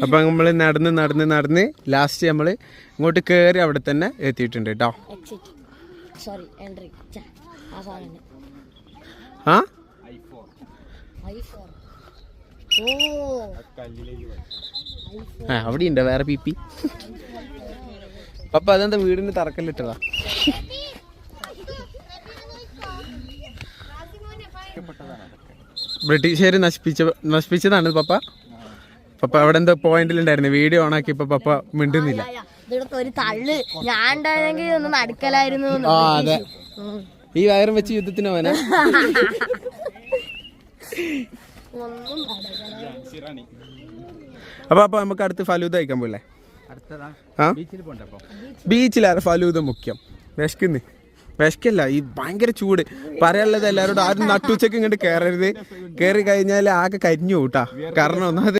അപ്പൊ നമ്മള് നടന്ന് ലാസ്റ്റ് നമ്മള് ഇങ്ങോട്ട് കേറി അവിടെ തന്നെ എത്തിയിട്ടുണ്ട് കേട്ടോ. ആ അവിടെ ഉണ്ടോ വേറെ പി? പപ്പ അതെന്താ വീടിന് തറക്കല്ലിട്ടതാ? ബ്രിട്ടീഷുകാർ നശിപ്പിച്ചതാണ് പപ്പ. പപ്പ അവിടെ എന്തോ പോയിന്റിലുണ്ടായിരുന്നു, വീഡിയോ ഓൺ ആക്കിയപ്പോ പപ്പ മിണ്ടുന്നില്ല. ഒരു തള്ളു ഞാൻ ഒന്ന് നടക്കലായിരുന്നു. ആ അതെ, ഈ വയറും വെച്ച് യുദ്ധത്തിന് പോനാ. അപ്പൊ നമുക്ക് അടുത്ത് ഫലൂദ കഴിക്കാൻ പോലെ. ബീച്ചിലാരെ ഫലൂദ മുഖ്യം. വിശക്കല്ല, ഈ ഭയങ്കര ചൂട്. പറയാനുള്ളത് എല്ലാവരോടും ആരും നട്ടുച്ചക്ക് ഇങ്ങോട്ട് കയറരുത്. കയറി കഴിഞ്ഞാൽ ആകെ കരിഞ്ഞു കൂട്ടാ. കാരണം ഒന്നാമത്